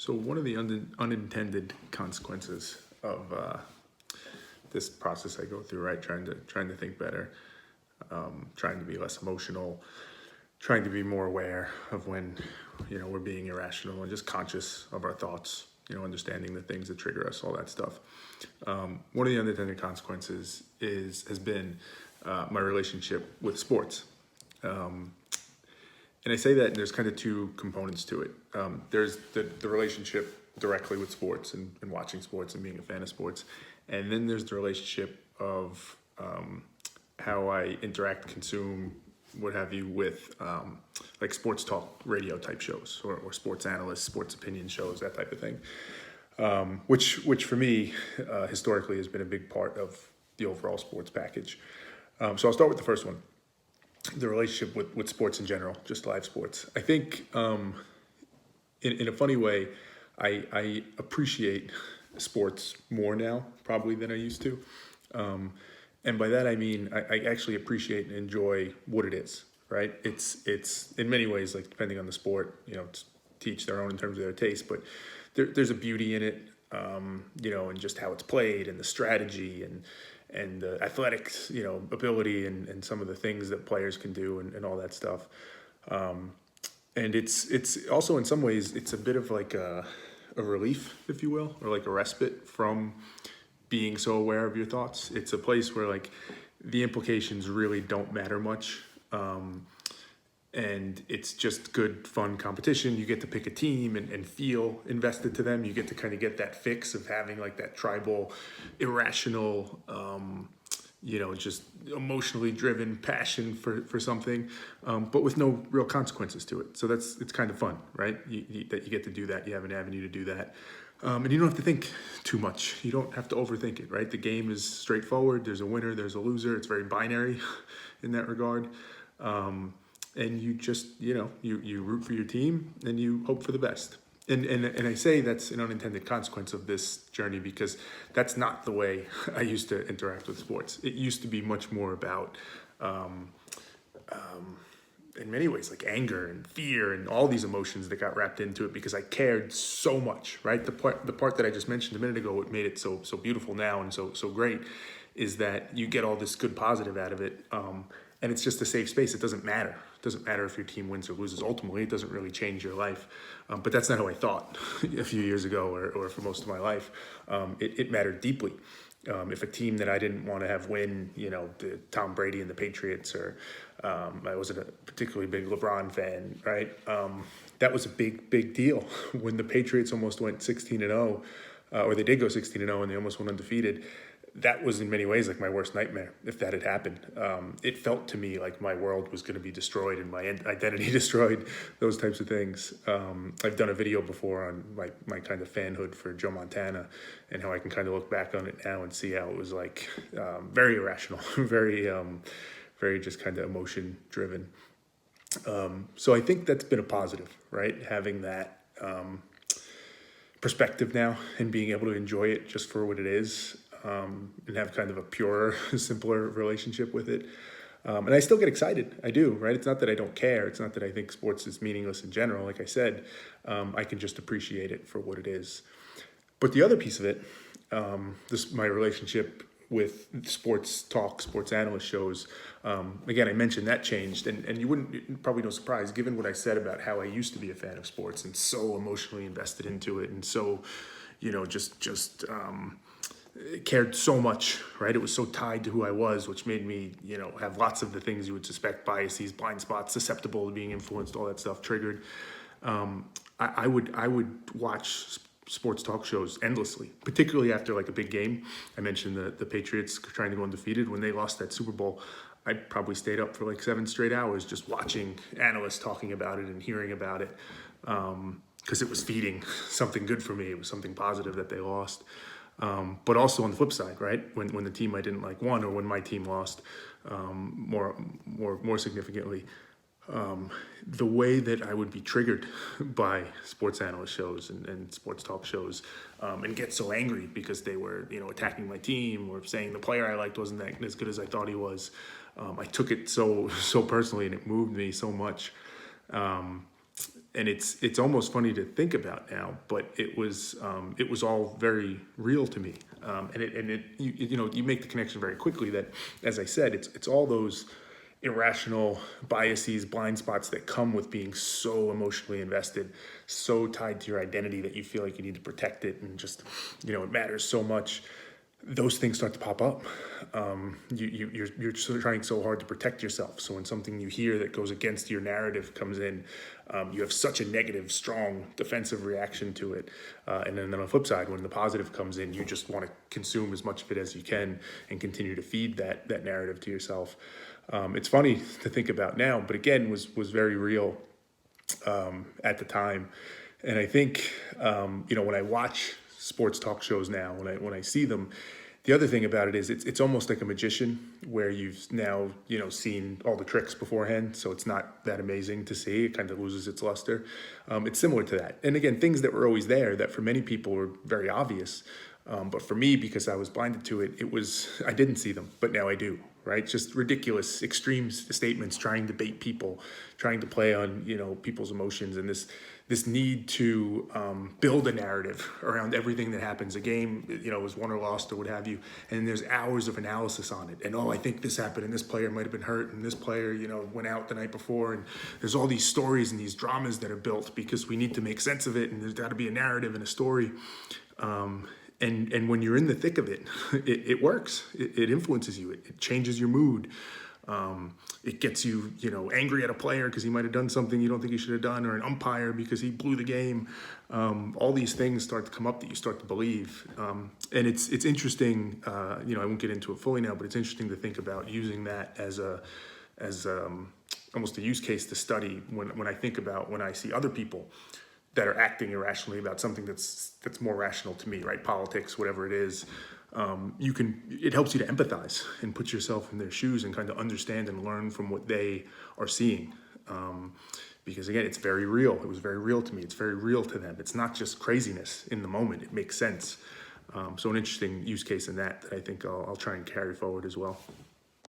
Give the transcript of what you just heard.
So one of the unintended consequences of this process I go through, right, trying to think better, trying to be less emotional, trying to be more aware of when, we're being irrational and just conscious of our thoughts, understanding the things that trigger us, all that stuff. One of the unintended consequences has been my relationship with sports. And I say that there's kind of two components to it. There's the relationship directly with sports and watching sports and being a fan of sports. And then there's the relationship of how I interact, consume, what have you, with like sports talk radio type shows or sports analysts, sports opinion shows, that type of thing. Which for me, historically has been a big part of the overall sports package. So I'll start with the first one, the relationship with sports in general, just live sports. I think in a funny way, I appreciate sports more now probably than I used to. And by that I mean I actually appreciate and enjoy what it is, right? It's in many ways, like depending on the sport, to each their own in terms of their taste, but there's a beauty in it, and just how it's played and the strategy and the athletics, ability and some of the things that players can do and all that stuff. And it's also in some ways, it's a bit of like a relief, if you will, or like a respite from being so aware of your thoughts. It's a place where like the implications really don't matter much. And it's just good, fun competition. You get to pick a team and feel invested to them. You get to kind of get that fix of having like that tribal, irrational, just emotionally driven passion for something, but with no real consequences to it. So it's kind of fun, right? That you get to do that. You have an avenue to do that. And you don't have to think too much. You don't have to overthink it, right? The game is straightforward. There's a winner, there's a loser. It's very binary in that regard. And you just, you root for your team and you hope for the best. And I say that's an unintended consequence of this journey because that's not the way I used to interact with sports. It used to be much more about, in many ways, like anger and fear and all these emotions that got wrapped into it because I cared so much, right? The part that I just mentioned a minute ago, what made it so beautiful now and so great is that you get all this good positive out of it. And it's just a safe space. It doesn't matter. It doesn't matter if your team wins or loses. Ultimately, it doesn't really change your life. But that's not how I thought a few years ago or for most of my life. It mattered deeply. If a team that I didn't want to have win, the Tom Brady and the Patriots, or I wasn't a particularly big LeBron fan, right? That was a big deal. When the Patriots almost went 16-0, or they did go 16-0 and they almost went undefeated, that was in many ways like my worst nightmare if that had happened. It felt to me like my world was going to be destroyed and my identity destroyed, those types of things. I've done a video before on my kind of fanhood for Joe Montana and how I can kind of look back on it now and see how it was like very irrational, very just kind of emotion driven. So I think that's been a positive, right? Having that perspective now and being able to enjoy it just for what it is. And have kind of a purer, simpler relationship with it. And I still get excited. I do, right? It's not that I don't care. It's not that I think sports is meaningless in general. Like I said, I can just appreciate it for what it is. But the other piece of it, my relationship with sports talk, sports analyst shows, again, I mentioned that changed. And you wouldn't, probably no surprise, given what I said about how I used to be a fan of sports and so emotionally invested into it and so, cared so much, right? It was so tied to who I was, which made me, have lots of the things you would suspect, biases, blind spots, susceptible to being influenced, all that stuff triggered. I would watch sports talk shows endlessly, particularly after like a big game. I mentioned the Patriots trying to go undefeated. When they lost that Super Bowl, I probably stayed up for like 7 straight hours just watching analysts talking about it and hearing about it, because it was feeding something good for me. It was something positive that they lost. But also on the flip side, right? When the team I didn't like won, or when my team lost, more significantly, the way that I would be triggered by sports analyst shows and sports talk shows, and get so angry because they were, attacking my team or saying the player I liked wasn't that as good as I thought he was. I took it so personally, and it moved me so much. it's almost funny to think about now, but it was all very real to me. You make the connection very quickly that, as I said, it's all those irrational biases, blind spots that come with being so emotionally invested, so tied to your identity that you feel like you need to protect it, and just, it matters so much. Those things start to pop up. You're trying so hard to protect yourself. So when something you hear that goes against your narrative comes in, you have such a negative, strong defensive reaction to it. And then on the flip side, when the positive comes in, you just want to consume as much of it as you can and continue to feed that narrative to yourself. It's funny to think about now, but again, was very real at the time. And I think, when I watch sports talk shows now, when I see them, the other thing about it is it's almost like a magician, where you've now seen all the tricks beforehand, so it's not that amazing to see. It kind of loses its luster. It's similar to that, and again, things that were always there that for many people were very obvious, but for me, because I was blinded to it, I didn't see them, but now I do. Right? Just ridiculous, extreme statements, trying to bait people, trying to play on people's emotions, and this need to build a narrative around everything that happens. A game, is won or lost or what have you, and there's hours of analysis on it. And I think this happened, and this player might have been hurt, and this player, went out the night before, and there's all these stories and these dramas that are built because we need to make sense of it, and there's got to be a narrative and a story. And when you're in the thick of it, it works. It influences you. It changes your mood. It gets you, angry at a player because he might have done something you don't think he should have done, or an umpire because he blew the game. All these things start to come up that you start to believe. And it's interesting. I won't get into it fully now, but it's interesting to think about using that as almost a use case to study when I think about when I see other people that are acting irrationally about something that's more rational to me, right? Politics, whatever it is. It helps you to empathize and put yourself in their shoes and kind of understand and learn from what they are seeing. Because again, it's very real. It was very real to me. It's very real to them. It's not just craziness in the moment. It makes sense. So an interesting use case in that I think I'll try and carry forward as well.